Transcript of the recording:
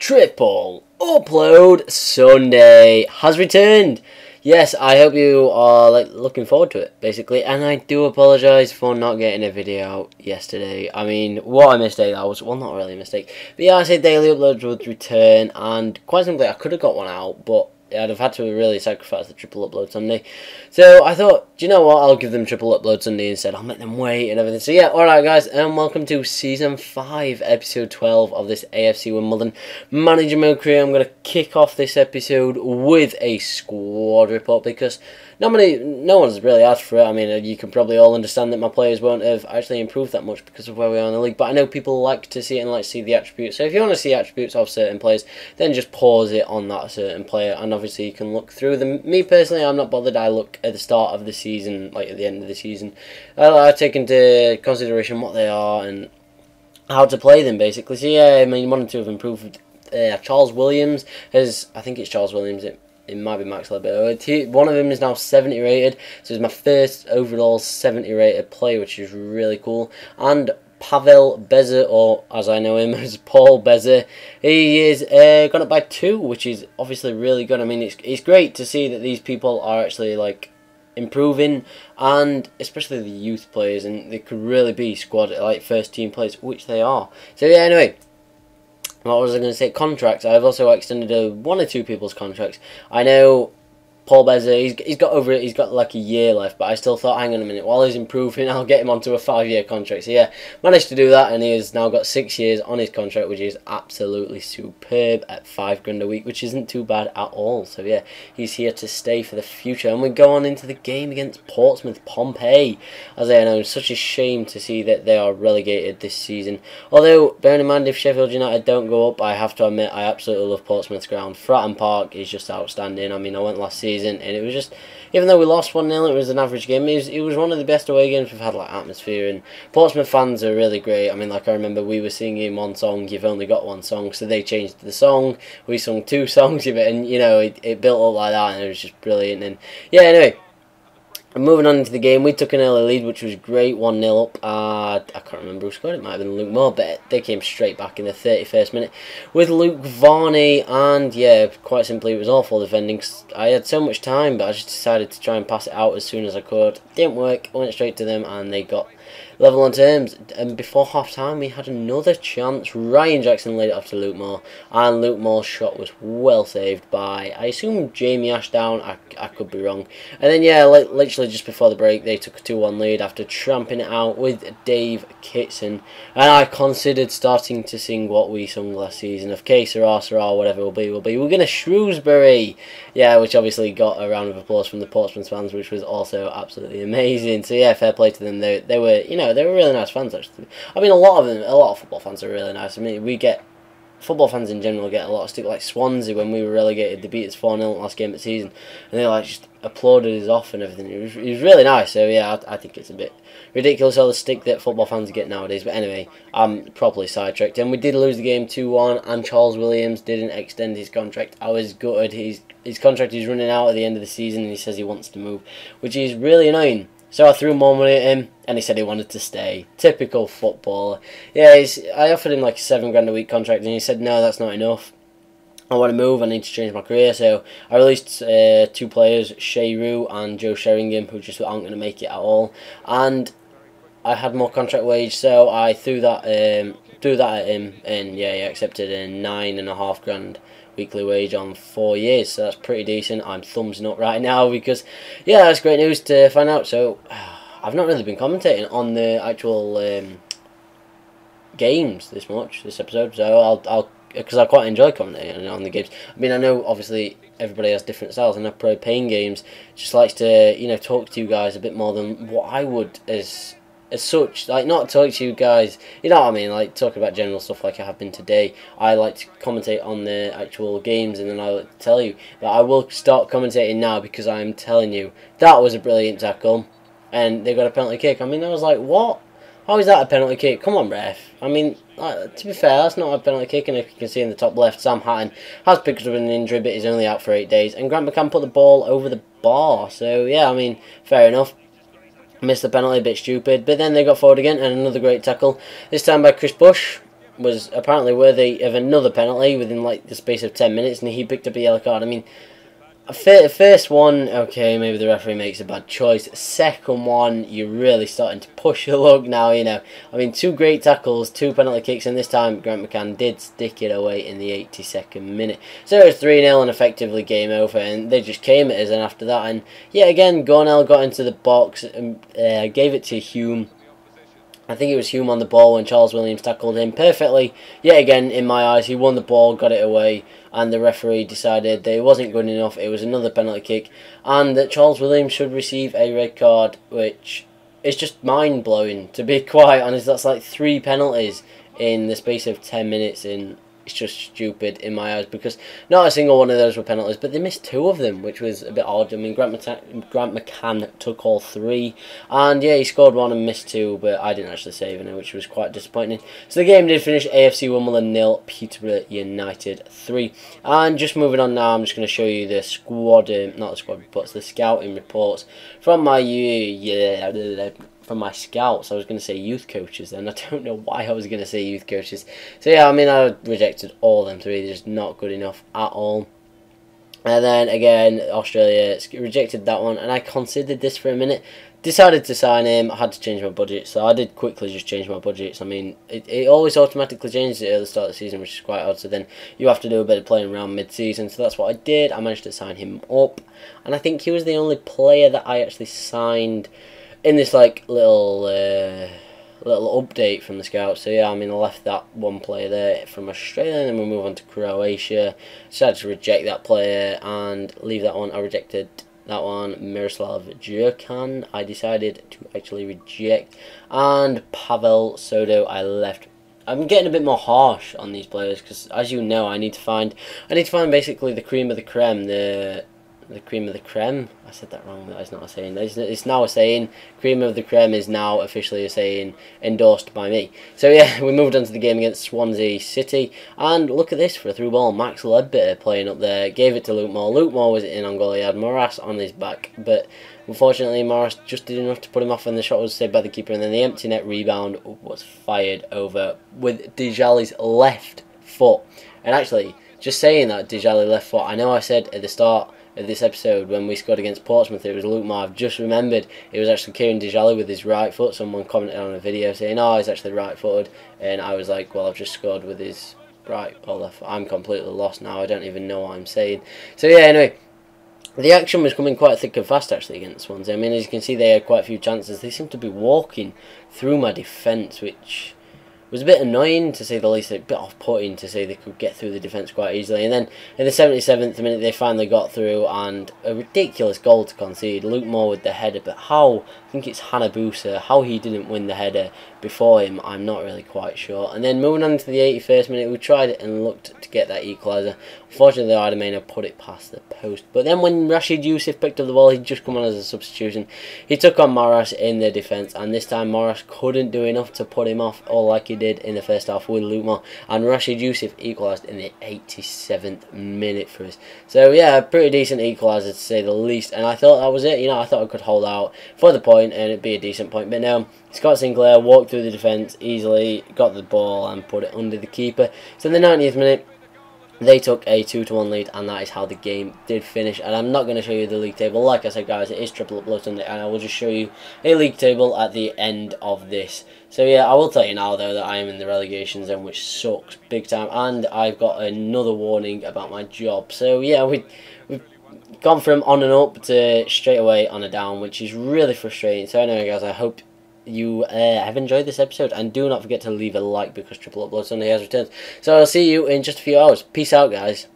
Triple Upload Sunday has returned. Yes, I hope you are looking forward to it, basically, and I do apologise for not getting a video out yesterday. I mean, what a mistake that was. Well, not really a mistake, but yeah, I said daily uploads would return, and quite simply, I could have got one out, but I'd have had to really sacrifice the triple upload Sunday. So I thought, do you know what, I'll give them triple upload Sunday instead. I'll make them wait and everything. So yeah, alright guys, and welcome to Season 5, Episode 12 of this AFC Wimbledon Manager Mode career. I'm going to kick off this episode with a squad report because no one's really asked for it. I mean, you can probably all understand that my players won't have actually improved that much because of where we are in the league, but I know people like to see it and like to see the attributes. So if you want to see attributes of certain players, then just pause it on that certain player, and obviously you can look through them. Me personally, I'm not bothered. I look at the start of the season, like at the end of the season. I take into consideration what they are and how to play them, basically. So yeah, I mean, one or two have improved. Charles Williams has, I think it's Charles Williams, it might be Max Lebert. One of them is now 70 rated, so it's my first overall 70 rated player, which is really cool. And Pavel Beza, or as I know him as Paul Beza, he is gone up by 2, which is obviously really good. I mean, it's great to see that these people are actually like improving, and especially the youth players, and they could really be squad like first team players, which they are. So yeah, anyway. What was I going to say? Contracts. I've also extended one or two people's contracts. I know Paul Beza, he's got over it. He's got like a year left, but I still thought, hang on a minute, while he's improving, I'll get him onto a 5-year contract. So yeah, managed to do that, and he has now got 6 years on his contract, which is absolutely superb at £5 a week, which isn't too bad at all. So yeah, he's here to stay for the future, and we go on into the game against Portsmouth Pompey. As I know, it's such a shame to see that they are relegated this season. Although, bearing in mind, if Sheffield United don't go up, I have to admit, I absolutely love Portsmouth's ground. Fratton Park is just outstanding. I mean, I went last season, and it was just, even though we lost 1-0, it was an average game. It was one of the best away games we've had, like atmosphere, and Portsmouth fans are really great. I mean, like I remember we were singing one song, "You've Only Got One Song," so they changed the song. We sung 2 songs of it, and you know, it built up like that, and it was just brilliant. And yeah, anyway, moving on into the game, we took an early lead, which was great, 1-0 up. I can't remember who scored. It might have been Luke Moore, but they came straight back in the 31st minute with Luke Varney, and yeah, quite simply, it was awful defending. I had so much time, but I just decided to try and pass it out as soon as I could. Didn't work. I went straight to them, and they got level on terms. And before half time, we had another chance. Ryan Jackson laid it off to Luke Moore, and Luke Moore's shot was well saved by, I assume, Jamie Ashdown. I could be wrong. And then yeah, literally just before the break, they took a 2-1 lead after tramping it out with Dave Kitson. And I considered starting to sing what we sung last season of "Que Sera, Sera," whatever it will be. We're going to Shrewsbury. Yeah, which obviously got a round of applause from the Portsmouth fans, which was also absolutely amazing. So yeah, fair play to them. They were, you know, they were really nice fans, actually. I mean, a lot of football fans are really nice. I mean, football fans in general get a lot of stick. Like Swansea, when we were relegated, they beat us 4-0 last game of the season, and they like just applauded us off and everything. It was really nice. So yeah, I think it's a bit ridiculous all the stick that football fans get nowadays. But anyway, I'm properly sidetracked, and we did lose the game 2-1, and Charles Williams didn't extend his contract. I was gutted. His contract is running out at the end of the season, and he says he wants to move, which is really annoying. So I threw more money at him, and he said he wanted to stay. Typical footballer. Yeah, I offered him like a £7 a week contract, and he said, no, that's not enough. I want to move, I need to change my career. So I released 2 players, Shay Rue and Joe Sheringham, who just aren't going to make it at all. And I had more contract wage, so I threw that at him, and yeah, he accepted a £9.5 weekly wage on 4 years, so that's pretty decent. I'm thumbsing up right now because, yeah, that's great news to find out. So I've not really been commentating on the actual games this episode, so I'll because I quite enjoy commentating on the games. I mean, I know obviously everybody has different styles, and I play paying games just likes to, you know, talk to you guys a bit more than what I would as such, like not talk to you guys, you know what I mean, like talk about general stuff like I have been today. I like to commentate on the actual games, and then I like to tell you that I will start commentating now, because I'm telling you, that was a brilliant tackle, and they got a penalty kick. I mean, I was like, what? How is that a penalty kick? Come on, ref. I mean, to be fair, that's not a penalty kick, and if you can see in the top left, Sam Hatton has picked up an injury, but he's only out for 8 days, and Grant McCann put the ball over the bar. So yeah, I mean, fair enough. Missed the penalty, a bit stupid, but then they got forward again, and another great tackle, this time by Chris Bush. was apparently worthy of another penalty within like the space of 10 minutes, and he picked up a yellow card. I mean, first one, okay, maybe the referee makes a bad choice. Second one, you're really starting to push your luck now, you know. I mean, 2 great tackles, 2 penalty kicks, and this time Grant McCann did stick it away in the 82nd minute. So it was 3-0 and effectively game over, and they just came at us, and after that, and yeah, again, Gornell got into the box and gave it to Hume. I think it was Hume on the ball when Charles Williams tackled him perfectly. Yet again, in my eyes, he won the ball, got it away, and the referee decided that it wasn't good enough. It was another penalty kick, and that Charles Williams should receive a red card, which is just mind-blowing, to be quite honest. That's like 3 penalties in the space of 10 minutes, and it's just stupid in my eyes, because not a single one of those were penalties, but they missed 2 of them, which was a bit odd. I mean, Grant McCann took all 3, and yeah, he scored 1 and missed 2, but I didn't actually save any, which was quite disappointing. So the game did finish AFC Wimbledon 0, Peterborough United 3. And just moving on now, I'm just going to show you the squad, not the squad reports, the scouting reports from my from my scouts. I was going to say youth coaches then. I don't know why I was going to say youth coaches. So yeah, I mean, I rejected all them 3. They're just not good enough at all. And then again, Australia rejected that one, and I considered this for a minute. Decided to sign him. I had to change my budget, so I did quickly just change my budgets. I mean, it always automatically changes at the start of the season, which is quite odd. So then you have to do a bit of playing around mid-season. So that's what I did. I managed to sign him up, and I think he was the only player that I actually signed in this like little update from the scouts. So yeah, I mean, I left that one player there from Australia, and then we move on to Croatia. Decided to reject that player and leave that one. I rejected that one. Miroslav Jurkan I decided to actually reject, and Pavel Sodo I left. I'm getting a bit more harsh on these players, because as you know, I need to find basically the cream of the creme, the cream of the creme. I said that wrong. That is not a saying. It's now a saying. Cream of the creme is now officially a saying, endorsed by me. So yeah, we moved on to the game against Swansea City, and look at this for a through ball. Max Ledbetter playing up there, gave it to Luke Moore. Luke Moore was in on goal. He had Morass on his back, but unfortunately Morass just did enough to put him off, and the shot was saved by the keeper, and then the empty net rebound was fired over with Djali's left foot. And actually, just saying that, Djali left foot, I know I said at the start of this episode when we scored against Portsmouth it was Luke Moore. I've just remembered it was actually Kieran Djali with his right foot. Someone commented on a video saying, oh, he's actually right footed, and I was like, well, I've just scored with his right or left foot. I'm completely lost now. I don't even know what I'm saying. So yeah, anyway, the action was coming quite thick and fast actually against Swansea. I mean, as you can see, they had quite a few chances. They seemed to be walking through my defence, which was a bit annoying to say the least, a bit off-putting to say they could get through the defence quite easily. And then in the 77th minute they finally got through, and a ridiculous goal to concede. Luke Moore with the header, but how, I think it's Hanabusa, how he didn't win the header before him, I'm not really quite sure. And then moving on to the 81st minute, we tried it and looked to get that equaliser. Unfortunately, Ardemena put it past the post. But then when Rashid Youssef picked up the ball, he'd just come on as a substitution. He took on Morass in the defence, and this time Morass couldn't do enough to put him off, all like he did in the first half with Luke Moore. And Rashid Youssef equalised in the 87th minute for us. So yeah, a pretty decent equaliser to say the least. And I thought that was it. You know, I thought I could hold out for the point and it'd be a decent point. But no, Scott Sinclair walked through the defence easily, got the ball and put it under the keeper. So in the 90th minute, they took a 2-1 lead, and that is how the game did finish. And I'm not going to show you the league table. Like I said, guys, it is Triple Upload Sunday, and I will just show you a league table at the end of this. So yeah, I will tell you now though that I am in the relegation zone, which sucks big time, and I've got another warning about my job. So yeah, we've gone from on and up to straight away on a down, which is really frustrating. So anyway, guys, I hope you have enjoyed this episode, and do not forget to leave a like because Triple Upload Sunday has returned. So I'll see you in just a few hours. Peace out, guys.